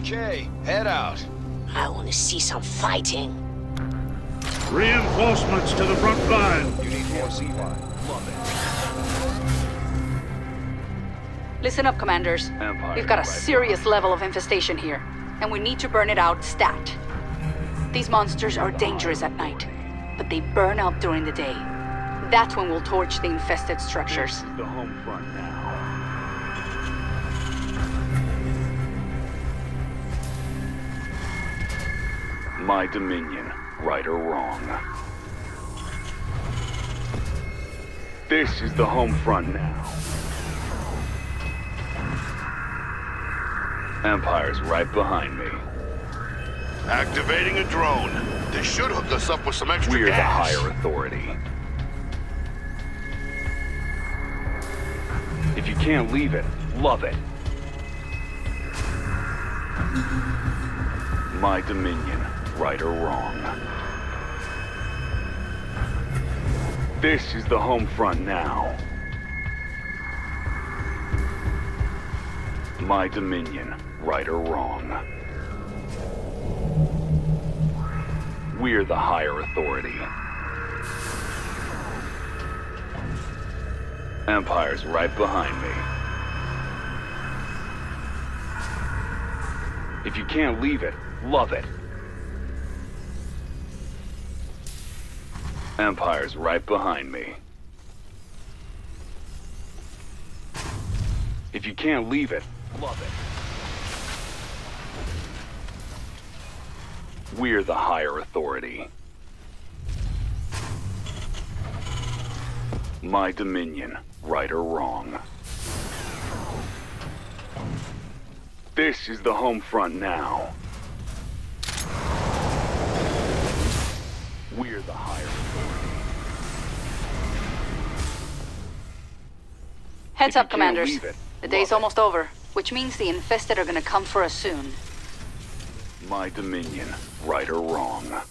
Okay, head out. I want to see some fighting. Reinforcements to the front line. You need more Swann. Love it. Listen up, commanders. We've got a serious level of infestation here, and we need to burn it out stat. These monsters are dangerous at night, but they burn out during the day. That's when we'll torch the infested structures. The home front now. My dominion, right or wrong. This is the home front now. Empire's right behind me. Activating a drone. This should hook us up with some extra We're the gas. higher authority. If you can't leave it, love it. My dominion, right or wrong. This is the home front now. My dominion, right or wrong. We're the higher authority. Empire's right behind me. If you can't leave it, love it. Empire's right behind me. If you can't leave it, love it. We're the higher authority. My dominion, right or wrong. This is the home front now. We're the higher authority. Heads up, commanders. Leave it, The day's love almost over, which means the infested are gonna come for us soon. My dominion, right or wrong.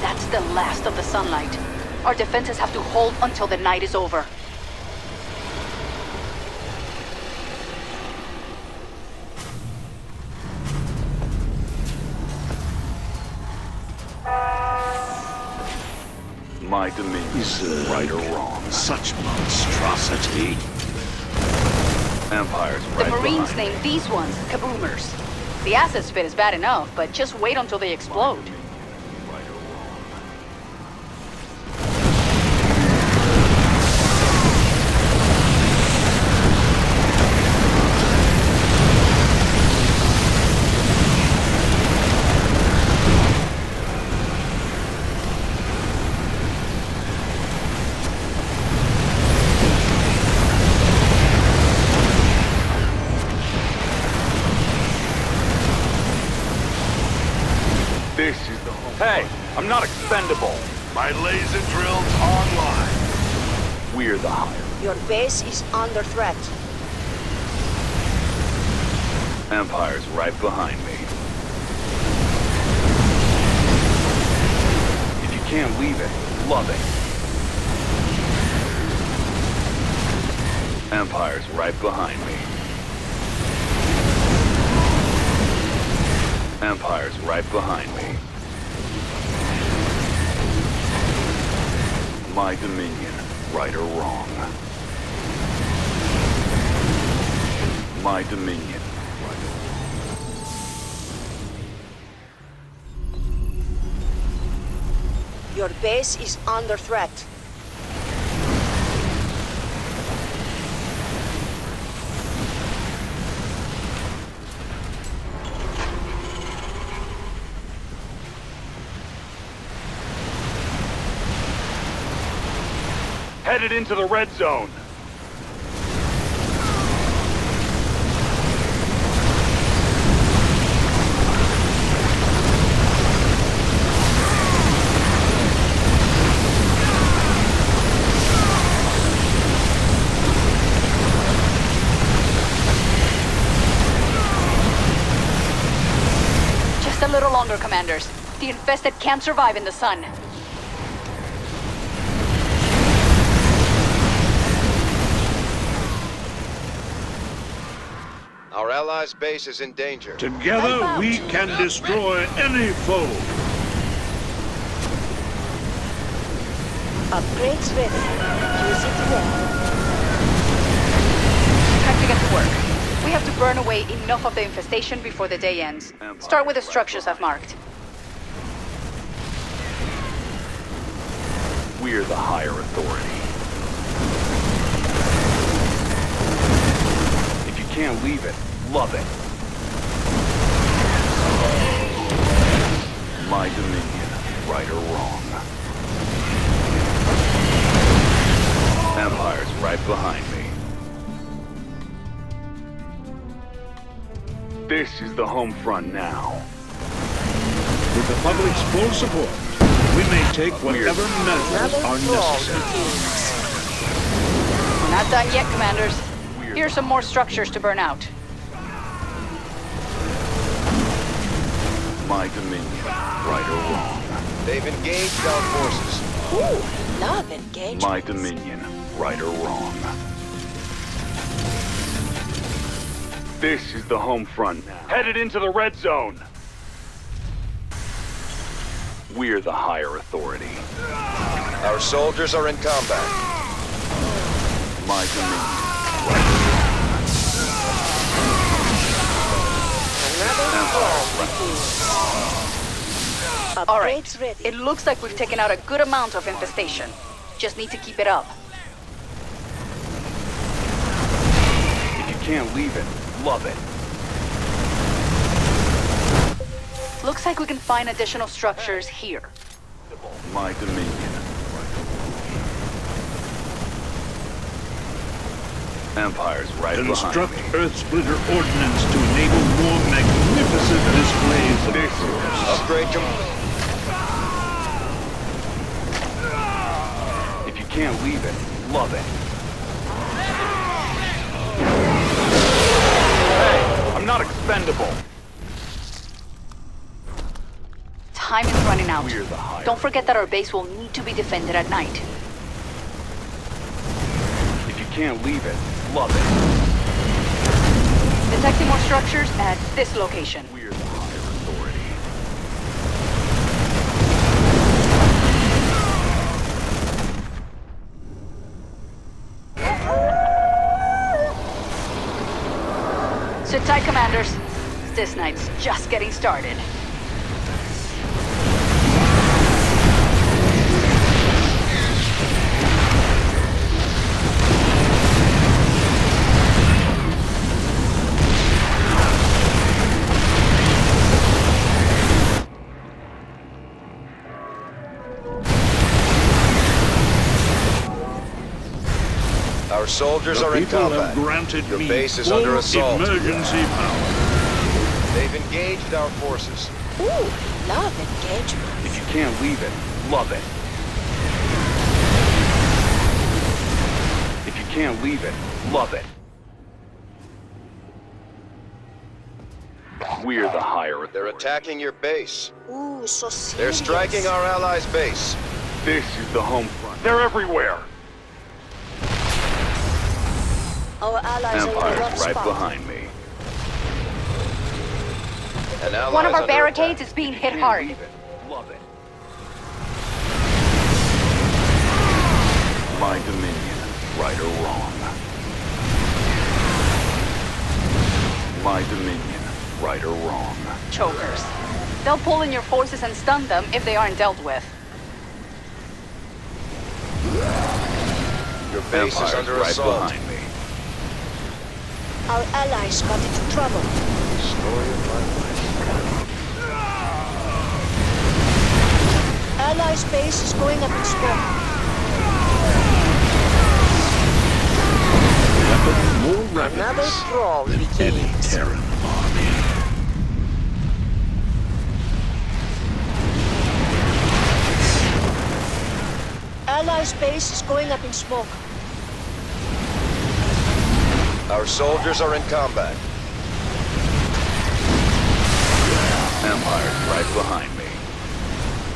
That's the last of the sunlight. Our defenses have to hold until the night is over. My dominion, right or wrong. Such monstrosity. Empire's The right Marines behind me. named these ones kaboomers. The acid spit is bad enough, but just wait until they explode. Right or wrong. This is the home. Hey, I'm not expendable. My laser drill's online. We're the higher. Your base is under threat. Empire's right behind me. If you can't leave it, love it. Empire's right behind me. Empire's right behind me. My dominion, right or wrong. My dominion, right or wrong. Your base is under threat. Headed into the red zone. bunker, commanders. The infested can't survive in the sun. Our allies' base is in danger. Together we can destroy any foe. Upgrades ready. Use it well. Time to get to work. We have to burn away enough of the infestation before the day ends. Start with the structures I've marked. We're the higher authority. If you can't leave it, love it. My dominion, right or wrong. Empire's right behind me. This is the home front now. With the public's full support, we may take whatever measures are necessary. We're not done yet, commanders. Here are some more structures to burn out. My dominion, right or wrong. They've engaged our forces. Ooh, love engagement. My dominion, right or wrong. This is the home front now. Headed into the red zone. We're the higher authority. Our soldiers are in combat. My dominion. All right. It looks like we've taken out a good amount of infestation. Just need to keep it up. If you can't leave it, love it. Looks like we can find additional structures here. My dominion. Empire's right Construct behind me. Earthsplitter ordnance to enable more magnificent displays of force. Upgrade If you can't leave it, love it. Hey, I'm not expendable. Time is running out. We're the higher. Don't forget that our base will need to be defended at night. If you can't leave it, love it. Detecting more structures at this location. We're the higher authority. Sit tight, commanders. This night's just getting started. Our soldiers The are in people combat. have granted Your me base is full under assault. emergency power. They've engaged our forces. Ooh, love engagement. If you can't leave it, love it. If you can't leave it, love it. We're the higher authority. They're attacking your base. Ooh, so serious. They're striking our allies' base. This is the home front. They're everywhere. Our allies are in a rough Empire's right spot. behind me. An ally One of is our under barricades attack. is being If you hit can't hard. leave it, love it. My dominion, right or wrong. My dominion, right or wrong. Chokers. They'll pull in your forces and stun them if they aren't dealt with. Your base is Empire's under right assault. behind me. Our allies got into trouble. Story of my life. Allies' base is going up in smoke. More Another revenants brawl than any begins. Terran army. Allies' base is going up in smoke. Our soldiers are in combat. Empire's right behind me.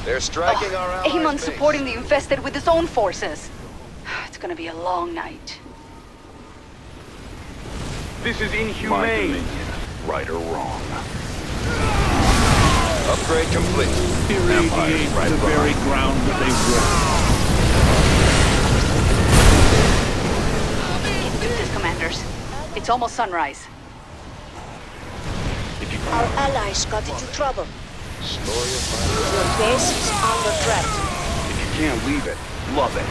They're striking our allies' Amon's base. supporting the infested with his own forces. It's gonna be a long night. This is inhumane. My dominion, right or wrong. Upgrade complete. Irradiate right the very behind. ground that they walk. We can do this, commanders. It's almost sunrise. If you Our allies got into trouble. Story of my Your base is under threat. can't leave it, love it.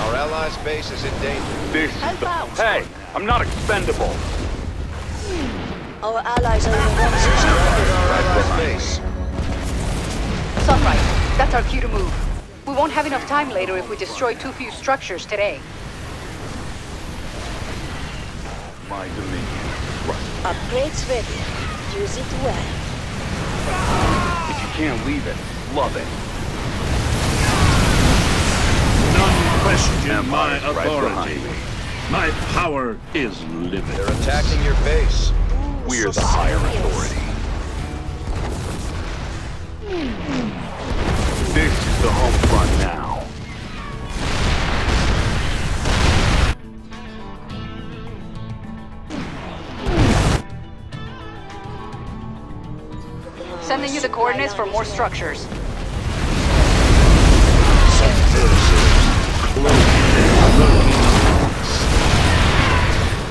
Our allies' base is in danger. This is Help the... out. Hey, I'm not expendable. Our allies are in one position. Striking our allies' base. Sunrise. That's our cue to move. We won't have enough time later if we destroy too few structures today. My dominion. Right. Upgrades ready. Use it well. If you can't leave it, love it. None question my Empire's right authority. behind me. My power is limitless. They're attacking your base. We're So the higher serious. authority. This is the home front now. Sending you the coordinates for more structures.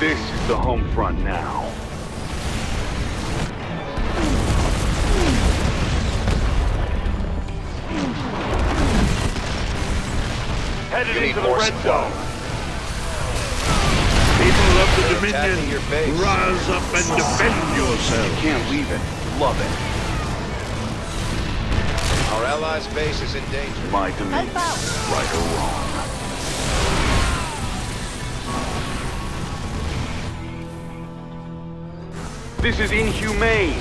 This is the home front now. Headed You need into the more red supply. zone. People of the They're attacking your Dominion, base. rise up and defend You yourselves. can't leave it. Love it. Our allies' base is in danger. My dominion. Help out. Right or wrong. This is inhumane.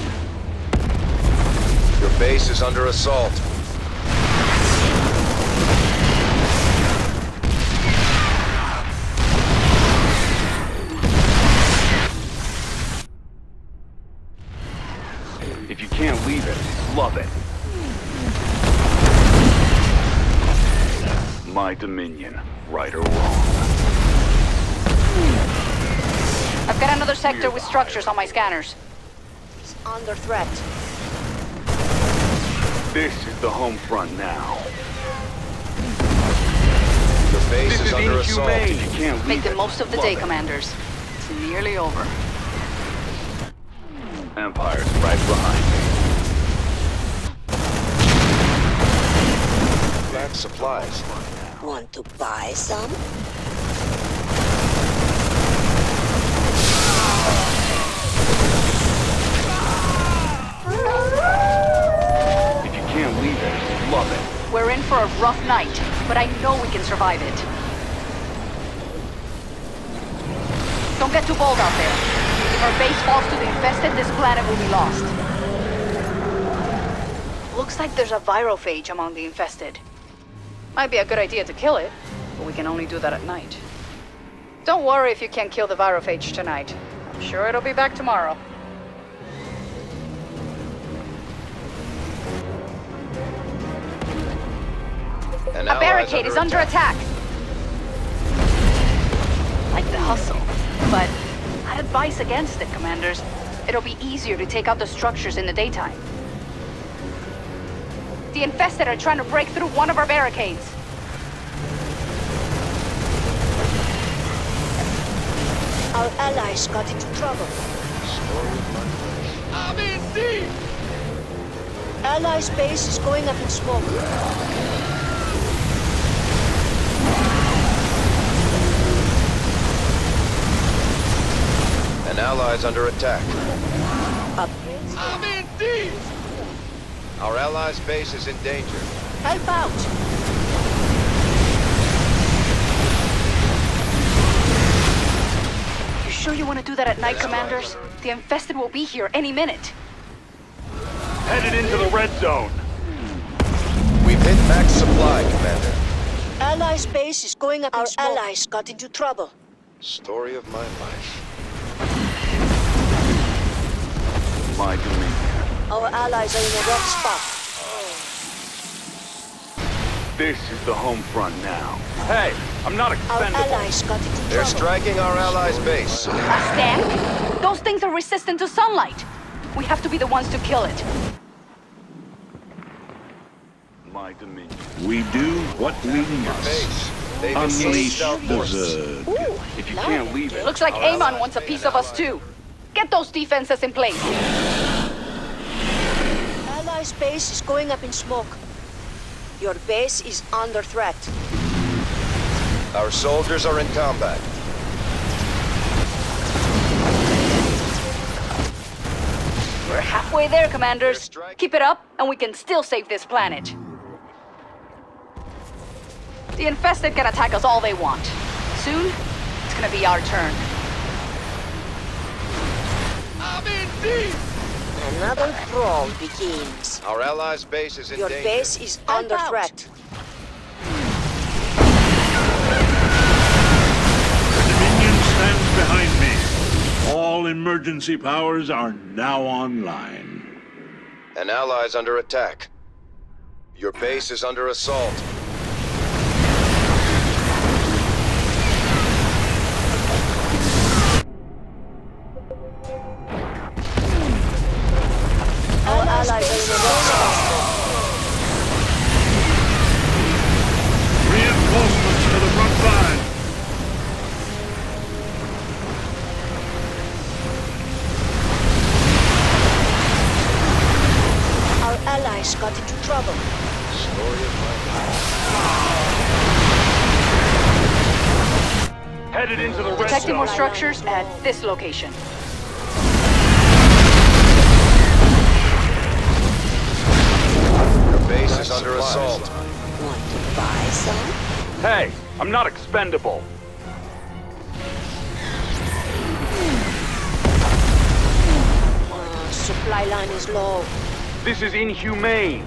Your base is under assault. If you can't leave it, love it. My dominion, right or wrong. I've got another sector with structures on my scanners. It's under threat. This is the home front now. Your base This is is under assault. inhumane. You can't leave Make the it. most of the Love day, it. commanders. It's nearly over. Empire's right behind me. Plant supplies. Want to buy some? If you can't leave it, love it. We're in for a rough night, but I know we can survive it. Don't get too bold out there. If our base falls to the infested, this planet will be lost. Looks like there's a virophage among the infested. Might be a good idea to kill it, but we can only do that at night. Don't worry if you can't kill the virophage tonight. I'm sure it'll be back tomorrow. An A ally barricade is under attack. Like the hustle, but I'd advise against it, commanders. It'll be easier to take out the structures in the daytime. The infested are trying to break through one of our barricades. Our allies got into trouble. Allies' base is going up in smoke. An ally's under attack. Upgrades. Our allies' base is in danger. Help out. You sure you want to do that at night, commanders? The infested will be here any minute. Headed into the red zone. We've hit max supply, Commander. Allies' base is going up in smoke. Our allies got into trouble. Story of my life. My domain. Our allies are in a rough spot. This is the home front now. Hey, I'm not Our expendable. allies got into They're trouble. striking our allies' base. A stank? Those things are resistant to sunlight. We have to be the ones to kill it. My dominion. We do what we must. Base. They've Unleash engaged our the forces. Zerg. Ooh, If you loud can't and leave clear. it. Looks like Amon wants a piece of us too. Get those defenses in place. Allies' base is going up in smoke. Your base is under threat. Our soldiers are in combat. We're halfway there, Commanders. Keep it up, and we can still save this planet. The infested can attack us all they want. Soon, it's gonna be our turn. I'm in deep! Another brawl begins. Our allies' base is in Your danger. base is under threat. The Dominion stands behind me. All emergency powers are now online. An ally's under attack. Your base is under assault. Our allies are in a rough spot. Reinforcements to the front line. Our allies got into trouble. Story of my life. Headed into the red Detecting more zone. structures at this location. Your base is under assault. Want to buy some? Hey, I'm not expendable. Supply line is low. This is inhumane.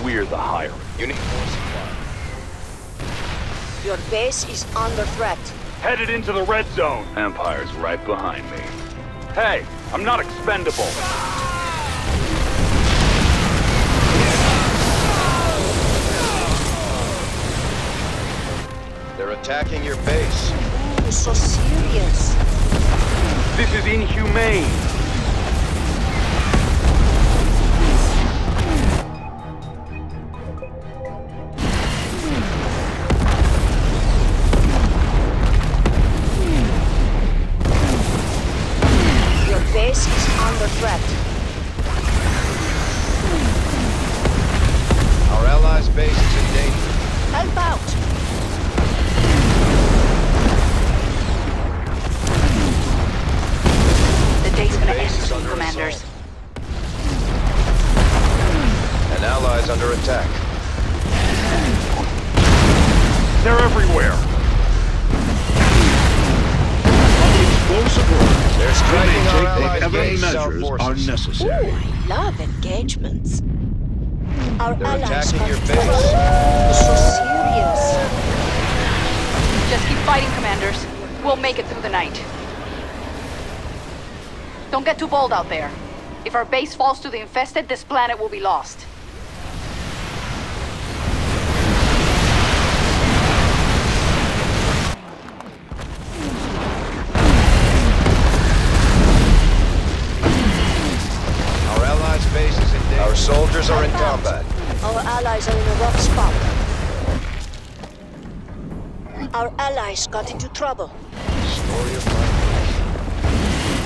We're the hiring. You need more supply. Your base is under threat. Headed into the red zone. Empire's right behind me. Hey, I'm not expendable. They're attacking your base. Ooh, so serious. This is inhumane. Your base is under threat. Our allies' base is in danger. Help out! The day's gonna end Base is soon, under Commanders. assault. An ally's under attack. They're everywhere. Explosive orders. They're We striking may our take allies' whatever base, our measures are forces. necessary. Ooh, I love engagements. Our They're allies attacking got your into base. trouble. So serious. Just keep fighting, Commanders. We'll make it through the night. Don't get too bold out there. If our base falls to the infested, this planet will be lost. Our allies' base is in danger. Our soldiers are in combat. Our allies are in a rough spot. Our allies got into trouble. Story of my life.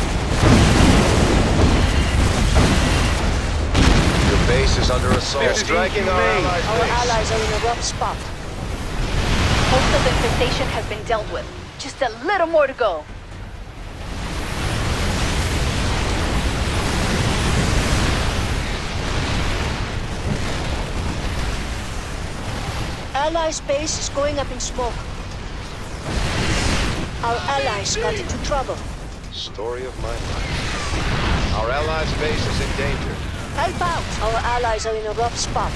Your base is under assault. They're striking our allies' Our base. allies are in a rough spot. Most of the infestation has been dealt with. Just a little more to go. Allies' base is going up in smoke. Our allies got into trouble. Story of my life. Our allies' base is in danger. Help out! Our allies are in a rough spot.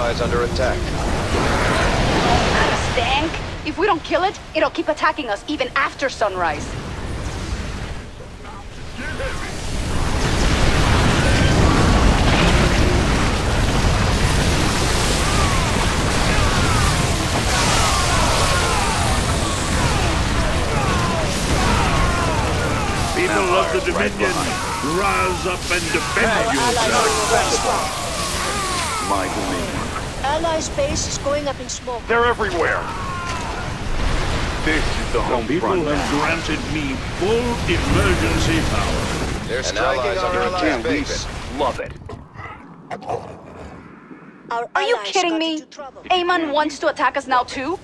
allies under attack. That stank! If we don't kill it, it'll keep attacking us even after sunrise. People of the Dominion, rise up and defend yourselves. My Dominion. Allies' base is going up in smoke. They're everywhere. This is the home People front have now. granted me full emergency power. They're An striking allies our under allies' attack. Leave base. it. Love it. Our Are you allies kidding got me? into trouble. Amon wants to attack us now too?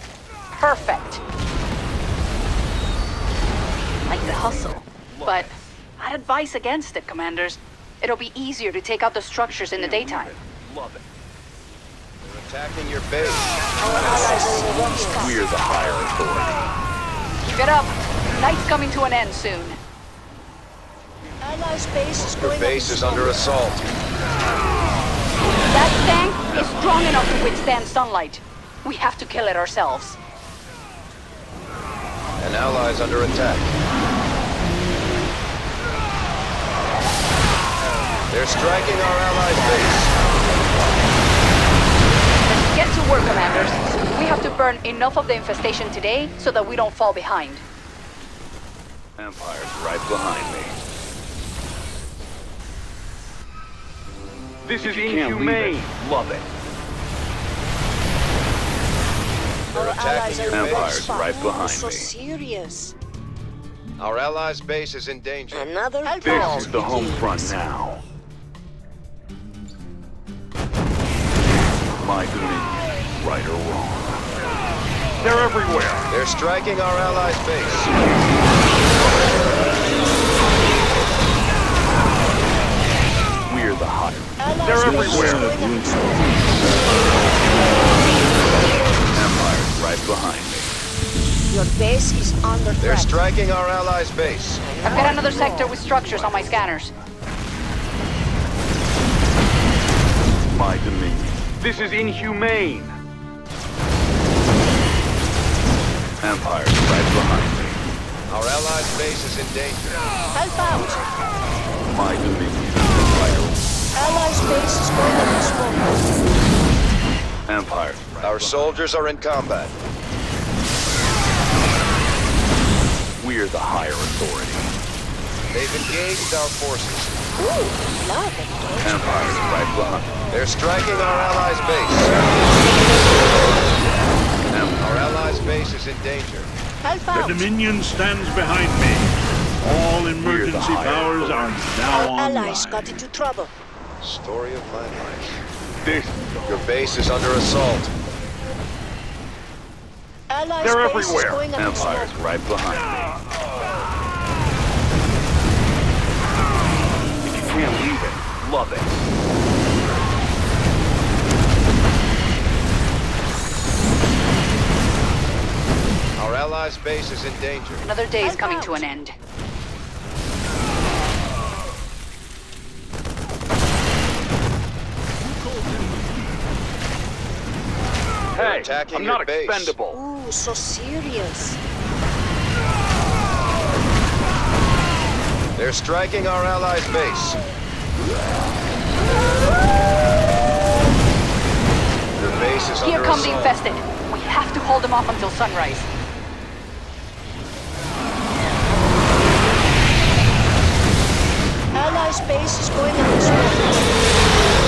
Perfect. Like the hustle. But I'd advise against it, Commanders. It'll be easier to take out the structures in the daytime. Love it. They're attacking your base. Our allies are in the wrong spot. We're the higher authority. Keep it up. Night's coming to an end soon. Allies' base is Your going up in base is smoke. under assault. That tank is strong enough to withstand sunlight. We have to kill it ourselves. An allies under attack. They're striking our allies' base. Let's get to work, Commanders. We have to burn enough of the infestation today so that we don't fall behind. Empire's right behind me. This is inhumane. Love it. They're Our allies attacking are your in the wrong Empire's spot. right behind So me. serious. Our allies' base is in danger. Another This battle is the home begins. front now. My Dominion, right or wrong. They're everywhere. They're striking our allies' base. We're the higher. Allies' They're base is everywhere. going up in smoke. Empire's right behind me. Your base is under They're threat. striking our allies' base. I've got another sector with structures on my scanners. My Dominion. This is inhumane. Empire's right behind me. Our allies' base is in danger. Help out. My Dominion, right or Allies' base is going up in smoke. Empire's right Our behind soldiers are in combat. me. We're the higher authority. They've engaged our forces. Ooh, love it. Empire's right behind me. They're striking our allies' base. Our allies' base is in danger. Help The out. Dominion stands behind me. All emergency higher powers are now Our allies online. got into trouble. Story of my life. This. Your base is under assault. Allies' They're base is everywhere. going up in Empire's smoke. right behind me. If you can't leave it, love it. Our allies' base is in danger. Another day is coming to an end. Hey, attacking I'm your not base. expendable. Ooh, so serious. They're striking our allies' base. Your base is Here under come the assault. infested. We have to hold them off until sunrise. Allies' base is going up in smoke.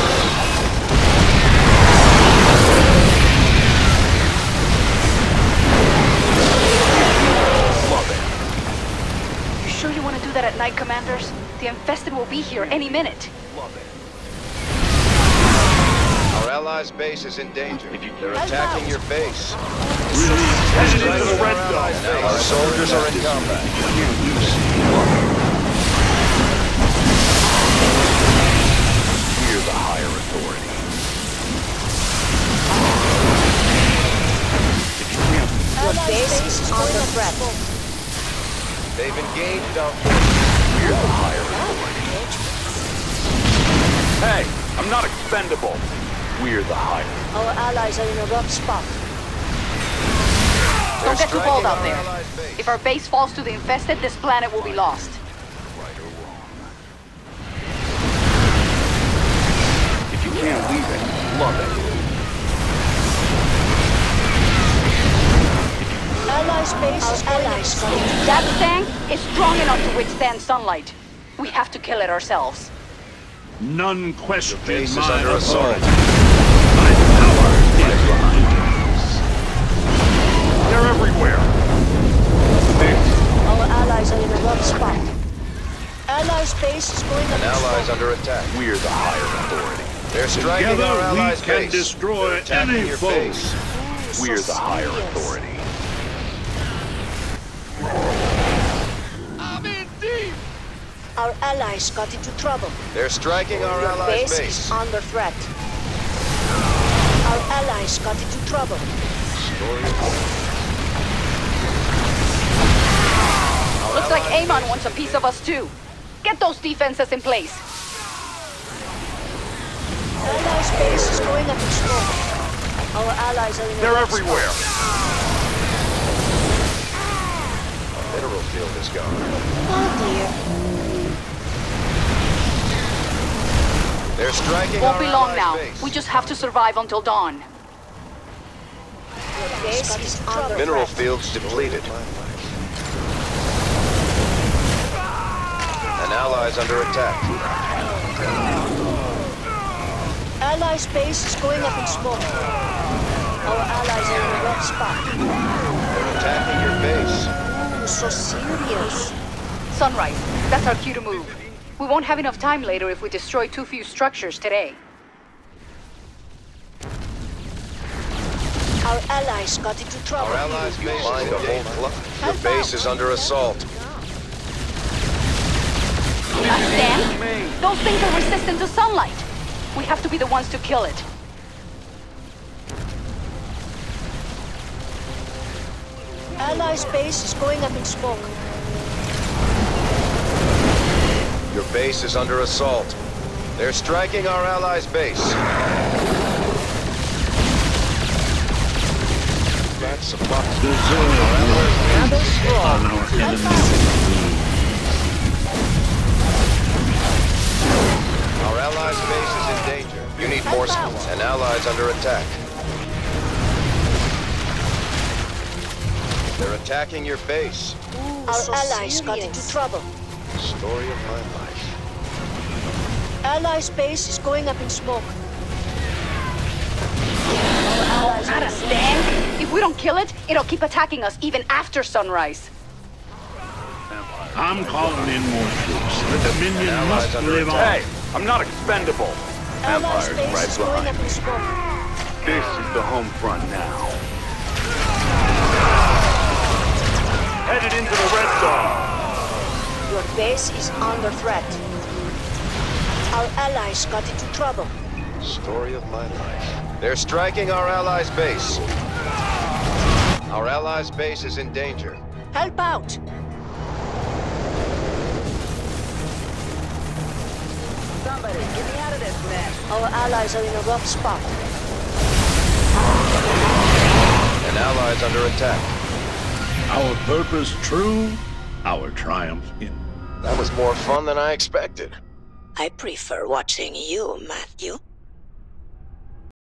Love it. You sure you want to do that at night, Commanders? The infested will be here any minute. Love it. Our allies' base is in danger. If you They're Help attacking out. your base. Headed into the red Our zone. allies' base. Our soldiers are in combat. We're the higher authority. If you can't, Your base is under threat. They've engaged our forces. we're the higher authority. Hey, I'm not expendable. We're the higher Our allies are in a rough spot. Don't get too cold out there. Allied base. If our base falls to the infested, this planet will be lost. Right or wrong. If you can't leave it, love it. Allies base is allies. That tank is strong enough to withstand sunlight. We have to kill it ourselves. None question base is my under assault. authority. My power is behind us. They're everywhere. Our allies are in a rough spot. Allies base is going up An in ally's smoke. under attack. We're the higher authority. They're striking Together our we allies' can base. destroy They're attacking any your foe. base. Ooh, We're so the higher serious. authority. Our allies got into trouble. They're striking our Your allies' base base. is under threat. Our allies got into trouble. Looks like Amon wants a piece of us too. Get those defenses in place. Allies base is going up in smoke. Our allies are in a They're rough everywhere. Mineral field is gone. spot. Oh dear. They're striking Won't our be long allies' now. base. We just have to survive until dawn. Your base is under Mineral threat. fields depleted. An ally's under attack. Allies base is going up in smoke. Our allies are in a rough spot. They're attacking your base. Ooh, so serious. Sunrise. That's our cue to move. We won't have enough time later if we destroy too few structures today. Our allies got into trouble. Our allies' base is the whole flood. Your base is under assault. Stan? Those things are resistant to sunlight. We have to be the ones to kill it. Allies base is going up in smoke. Your base is under assault. They're striking our allies' base. That's a box. Deserve Another straw. on our enemies. Our allies' base is in danger. You need more skills. An ally's under attack. They're attacking your base. Our allies got into trouble. Story of my life. Allies base is going up in smoke. Not a Stan. If we don't kill it, it'll keep attacking us even after sunrise. I'm calling in more troops. The Dominion An ally's must under live on. Hey, I'm not expendable. Allies Empire's base right is going behind up in me. smoke. This is the home front now. Headed into the red zone. Your base is under threat. Our allies got into trouble. Story of my life. They're striking our allies' base. Our allies' base is in danger. Help out! Somebody, get me out of this mess. Our allies are in a rough spot. An ally's under attack. Our purpose true, our triumph in. That was more fun than I expected. I prefer watching you, Matthew.